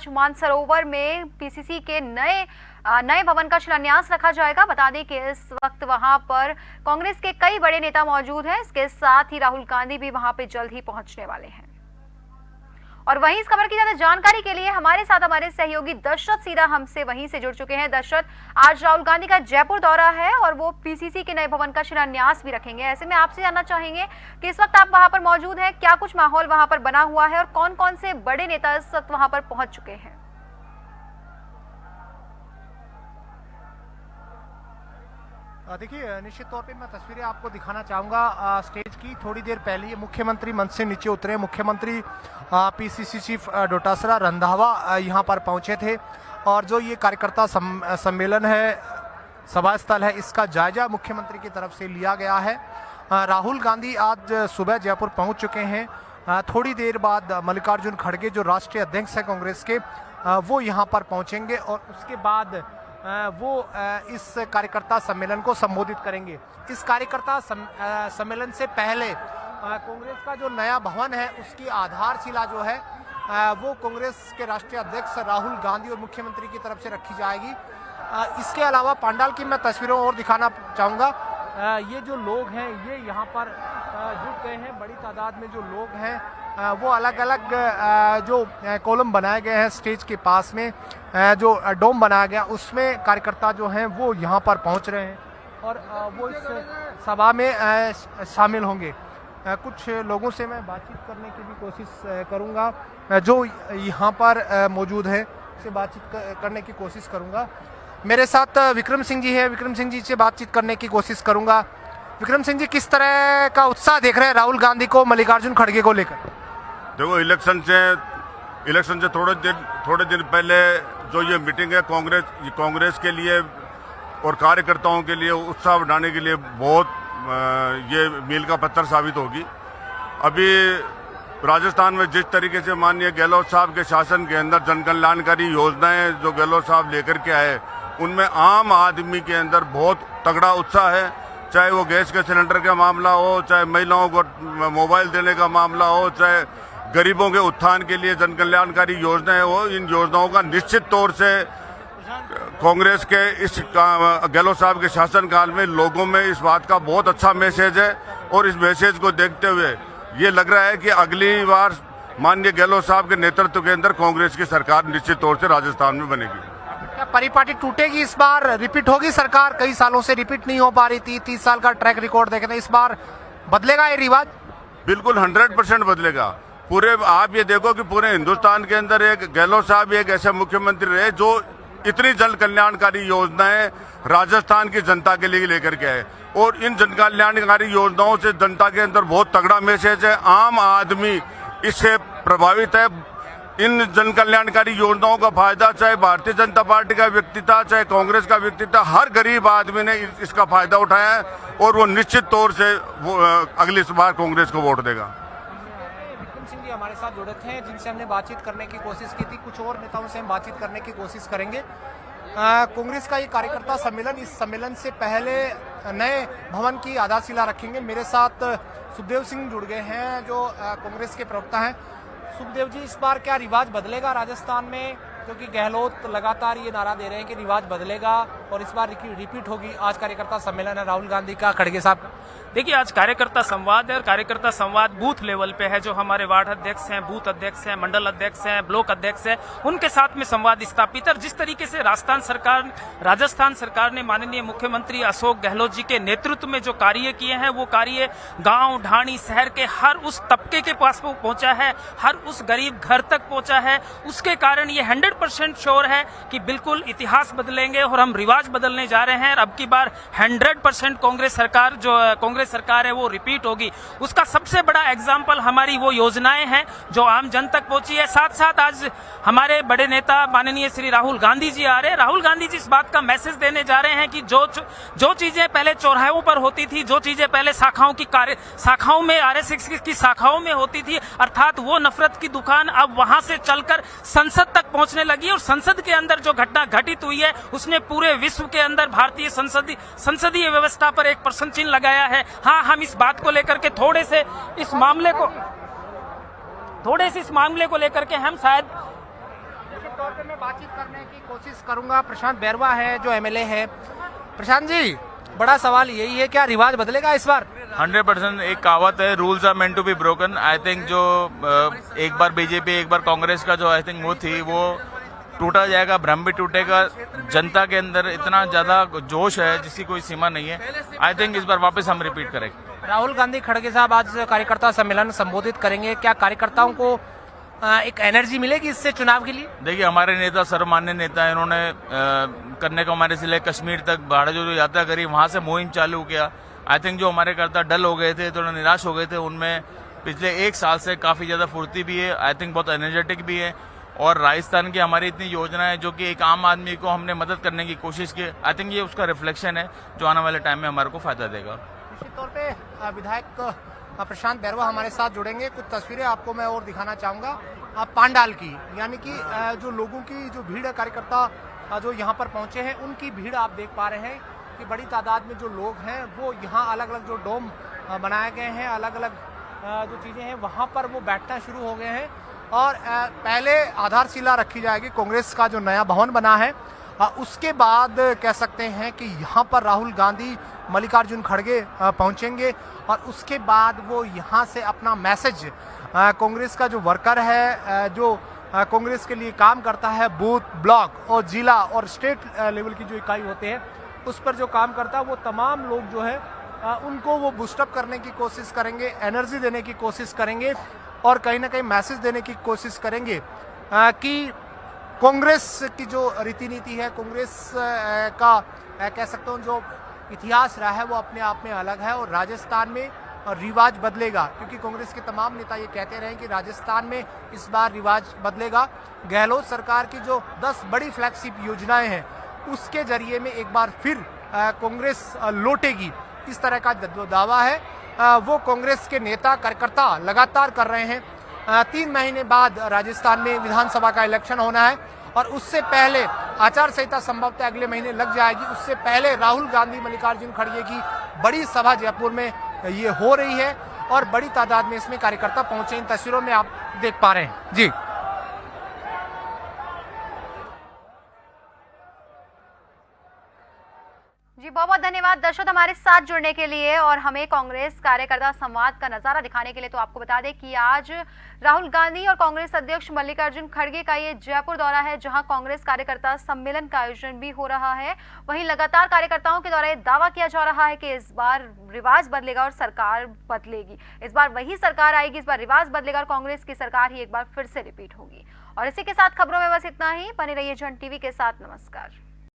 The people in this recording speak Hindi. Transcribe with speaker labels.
Speaker 1: मानसरोवर में पीसीसी के नए भवन का शिलान्यास रखा जाएगा। बता दें कि इस वक्त वहां पर कांग्रेस के कई बड़े नेता मौजूद हैं। इसके साथ ही राहुल गांधी भी वहां पे जल्द ही पहुंचने वाले हैं। और वहीं इस खबर की ज्यादा जानकारी के लिए हमारे साथ हमारे सहयोगी दशरथ सीधा हमसे वहीं से जुड़ चुके हैं। दशरथ, आज राहुल गांधी का जयपुर दौरा है और वो पीसीसी के नए भवन का शिलान्यास भी रखेंगे। ऐसे में आपसे जानना चाहेंगे कि इस वक्त आप वहां पर मौजूद हैं, क्या कुछ माहौल वहां पर बना हुआ है और कौन कौन से बड़े नेता इस वक्त वहां पर पहुंच चुके हैं?
Speaker 2: देखिए, निश्चित तौर पे मैं तस्वीरें आपको दिखाना चाहूँगा स्टेज की। थोड़ी देर पहले ये मुख्यमंत्री मंच से नीचे उतरे। मुख्यमंत्री पीसीसी चीफ डोटासरा रंधावा यहाँ पर पहुँचे थे और जो ये कार्यकर्ता सम्मेलन है, सभा स्थल है, इसका जायजा मुख्यमंत्री की तरफ से लिया गया है। राहुल गांधी आज सुबह जयपुर पहुँच चुके हैं। थोड़ी देर बाद मल्लिकार्जुन खड़गे जो राष्ट्रीय अध्यक्ष है कांग्रेस के, वो यहाँ पर पहुँचेंगे और उसके बाद वो इस कार्यकर्ता सम्मेलन को संबोधित करेंगे। इस कार्यकर्ता सम्मेलन से पहले कांग्रेस का जो नया भवन है उसकी आधारशिला जो है वो कांग्रेस के राष्ट्रीय अध्यक्ष राहुल गांधी और मुख्यमंत्री की तरफ से रखी जाएगी। इसके अलावा पंडाल की मैं तस्वीरों और दिखाना चाहूँगा। ये जो लोग हैं ये यहाँ पर जुट गए हैं। बड़ी तादाद में जो लोग हैं वो अलग अलग जो कॉलम बनाए गए हैं स्टेज के पास में, जो डोम बनाया गया उसमें कार्यकर्ता जो हैं वो यहाँ पर पहुँच रहे हैं और वो इस सभा में शामिल होंगे। कुछ लोगों से मैं बातचीत करने की भी कोशिश करूँगा जो यहाँ पर मौजूद है, से बातचीत करने की कोशिश करूँगा। मेरे साथ विक्रम सिंह जी है, विक्रम सिंह जी से बातचीत करने की कोशिश करूँगा। विक्रम सिंह जी, किस तरह का उत्साह देख रहे हैं राहुल गांधी को मल्लिकार्जुन खड़गे को लेकर?
Speaker 3: देखो, इलेक्शन से थोड़े दिन पहले जो ये मीटिंग है कांग्रेस के लिए और कार्यकर्ताओं के लिए उत्साह बढ़ाने के लिए बहुत ये मील का पत्थर साबित होगी। अभी राजस्थान में जिस तरीके से माननीय गहलोत साहब के शासन के अंदर जन कल्याणकारी योजनाएं जो गहलोत साहब लेकर के आए, उनमें आम आदमी के अंदर बहुत तगड़ा उत्साह है। चाहे वो गैस के सिलेंडर का मामला हो, चाहे महिलाओं को मोबाइल देने का मामला हो, चाहे गरीबों के उत्थान के लिए जन कल्याणकारी योजनाएं हो, इन योजनाओं का निश्चित तौर से कांग्रेस के इस गहलोत साहब के शासनकाल में लोगों में इस बात का बहुत अच्छा मैसेज है। और इस मैसेज को देखते हुए ये लग रहा है कि अगली बार माननीय गहलोत साहब के नेतृत्व के अंदर कांग्रेस की सरकार निश्चित तौर से राजस्थान में बनेगी।
Speaker 2: क्या परिपाटी टूटेगी इस बार? रिपीट होगी सरकार? कई सालों से रिपीट नहीं हो पा रही थी, 30 साल का ट्रैक रिकॉर्ड देखते हैं, इस बार बदलेगा ये रिवाज?
Speaker 3: बिल्कुल 100% बदलेगा। पूरे आप ये देखो कि पूरे हिंदुस्तान के अंदर एक गहलोत साहब एक ऐसे मुख्यमंत्री रहे जो इतनी जन कल्याणकारी योजनाएं राजस्थान की जनता के लिए लेकर के आए और इन जन कल्याणकारी योजनाओं से जनता के अंदर बहुत तगड़ा मैसेज है। आम आदमी इससे प्रभावित है। इन जन कल्याणकारी योजनाओं का फायदा चाहे भारतीय जनता पार्टी का व्यक्ति था, चाहे कांग्रेस का व्यक्ति था, हर गरीब आदमी ने इसका फायदा उठाया है और वो निश्चित तौर से वो अगली बार कांग्रेस को वोट देगा।
Speaker 2: विक्रम सिंह जी हमारे साथ जुड़े थे जिनसे हमने बातचीत करने की कोशिश की थी। कुछ और नेताओं से हम बातचीत करने की कोशिश करेंगे। कांग्रेस का ये कार्यकर्ता सम्मेलन, इस सम्मेलन से पहले नए भवन की आधारशिला रखेंगे। मेरे साथ सुखदेव सिंह जुड़ गए हैं जो कांग्रेस के प्रवक्ता हैं। सुखदेव जी, इस बार क्या रिवाज बदलेगा राजस्थान में? क्योंकि गहलोत लगातार ये नारा दे रहे हैं कि रिवाज बदलेगा और इस बार रिपीट होगी। आज कार्यकर्ता सम्मेलन है राहुल गांधी का, खड़गे साहब का।
Speaker 4: देखिए, आज कार्यकर्ता संवाद है और कार्यकर्ता संवाद बूथ लेवल पे है। जो हमारे वार्ड अध्यक्ष हैं, बूथ अध्यक्ष हैं, मंडल अध्यक्ष हैं, ब्लॉक अध्यक्ष हैं, उनके साथ में संवाद स्थापित है। और जिस तरीके से राजस्थान सरकार ने माननीय मुख्यमंत्री अशोक गहलोत जी के नेतृत्व में जो कार्य किए हैं, वो कार्य गांव ढाणी शहर के हर उस तबके के पास पहुंचा है, हर उस गरीब घर तक पहुंचा है। उसके कारण ये 100% श्योर है कि बिल्कुल इतिहास बदलेंगे और हम रिवाज बदलने जा रहे हैं। और अब की बार 100% कांग्रेस सरकार है वो रिपीट होगी। उसका सबसे बड़ा एग्जाम्पल हमारी वो योजनाएं हैं जो आम जन तक पहुंची है। साथ साथ आज हमारे बड़े नेता माननीय श्री राहुल गांधी जी आ रहे हैं। राहुल गांधी जी इस बात का मैसेज देने जा रहे हैं कि जो चीजें पहले चौराहों पर होती थी, जो चीजें पहले शाखाओं में आरएसएस की शाखाओं में होती थी, अर्थात वो नफरत की दुकान अब वहां से चलकर संसद तक पहुंचने लगी। और संसद के अंदर जो घटना घटित हुई है उसने पूरे विश्व के अंदर भारतीय संसदीय व्यवस्था पर एक प्रश्न चिन्ह लगाया है। हाँ, हम इस बात को लेकर के थोड़े से इस मामले को लेकर के हम शायद
Speaker 2: तौर पे मैं बातचीत करने की कोशिश करूंगा। प्रशांत बैरवा है जो एमएलए है। प्रशांत जी, बड़ा सवाल यही है, क्या रिवाज बदलेगा इस बार?
Speaker 5: 100%। एक कहावत है, rules are meant to be broken. I think जो एक बार बीजेपी एक बार कांग्रेस का जो आई थिंक वो थी वो टूटा जाएगा, भ्रम भी टूटेगा। जनता के अंदर इतना ज्यादा जोश है जिसकी कोई सीमा नहीं है। आई थिंक इस बार वापस हम रिपीट करेंगे।
Speaker 2: राहुल गांधी खड़गे साहब आज कार्यकर्ता सम्मेलन संबोधित करेंगे, क्या कार्यकर्ताओं को एक एनर्जी मिलेगी इससे चुनाव के लिए?
Speaker 5: देखिए, हमारे नेता सर्वमान्य नेता है, इन्होंने कन्याकुमारी से लेकर कश्मीर तक बाढ़ जो यात्रा करी, वहां से मुहिम चालू किया। आई थिंक जो हमारे कर्ता डल हो गए थे, थोड़ा निराश हो गए थे, उनमें पिछले एक साल से काफी ज्यादा फुर्ती भी है। आई थिंक बहुत एनर्जेटिक भी है। और राजस्थान की हमारी इतनी योजना है जो कि एक आम आदमी को हमने मदद करने की कोशिश की। आई थिंक ये उसका रिफ्लेक्शन है जो आने वाले टाइम में हमारे को फायदा देगा।
Speaker 2: निश्चित तौर पे विधायक प्रशांत बैरवा हमारे साथ जुड़ेंगे। कुछ तस्वीरें आपको मैं और दिखाना चाहूंगा पांडाल की, यानी कि जो लोगों की जो भीड़ है, कार्यकर्ता जो यहाँ पर पहुंचे हैं उनकी भीड़ आप देख पा रहे हैं कि बड़ी तादाद में जो लोग हैं वो यहाँ अलग अलग जो डोम बनाए गए हैं, अलग अलग जो चीजें हैं वहाँ पर वो बैठना शुरू हो गए हैं। और पहले आधारशिला रखी जाएगी कांग्रेस का जो नया भवन बना है, उसके बाद कह सकते हैं कि यहाँ पर राहुल गांधी, मल्लिकार्जुन खड़गे पहुंचेंगे और उसके बाद वो यहाँ से अपना मैसेज कांग्रेस का जो वर्कर है, जो कांग्रेस के लिए काम करता है, बूथ, ब्लॉक और जिला और स्टेट लेवल की जो इकाई होते हैं उस पर जो काम करता है, वो तमाम लोग जो है उनको वो बूस्टअप करने की कोशिश करेंगे, एनर्जी देने की कोशिश करेंगे और कहीं ना कहीं मैसेज देने की कोशिश करेंगे कि कांग्रेस की जो रीति नीति है, कांग्रेस का कह सकता हूँ जो इतिहास रहा है वो अपने आप में अलग है और राजस्थान में रिवाज बदलेगा, क्योंकि कांग्रेस के तमाम नेता ये कहते रहे कि राजस्थान में इस बार रिवाज बदलेगा। गहलोत सरकार की जो 10 बड़ी फ्लैगशिप योजनाएं हैं उसके जरिए में एक बार फिर कांग्रेस लौटेगी, इस तरह का जो दावा है वो कांग्रेस के नेता कार्यकर्ता लगातार कर रहे हैं। 3 महीने बाद राजस्थान में विधानसभा का इलेक्शन होना है और उससे पहले आचार संहिता संभवतः अगले महीने लग जाएगी। उससे पहले राहुल गांधी, मल्लिकार्जुन खड़गे की बड़ी सभा जयपुर में ये हो रही है और बड़ी तादाद में इसमें कार्यकर्ता पहुंचे। इन तस्वीरों में आप देख पा रहे हैं। जी
Speaker 1: जी, बहुत बहुत धन्यवाद दर्शक हमारे साथ जुड़ने के लिए और हमें कांग्रेस कार्यकर्ता संवाद का नजारा दिखाने के लिए। तो आपको बता दें कि आज राहुल गांधी और कांग्रेस अध्यक्ष मल्लिकार्जुन खड़गे का ये जयपुर दौरा है, जहां कांग्रेस कार्यकर्ता सम्मेलन का आयोजन भी हो रहा है। वहीं लगातार कार्यकर्ताओं के द्वारा ये दावा किया जा रहा है कि इस बार रिवाज बदलेगा और सरकार बदलेगी। इस बार वही सरकार आएगी, इस बार रिवाज बदलेगा और कांग्रेस की सरकार ही एक बार फिर से रिपीट होगी। और इसी के साथ खबरों में बस इतना ही। बने रहिए जन टीवी के साथ। नमस्कार।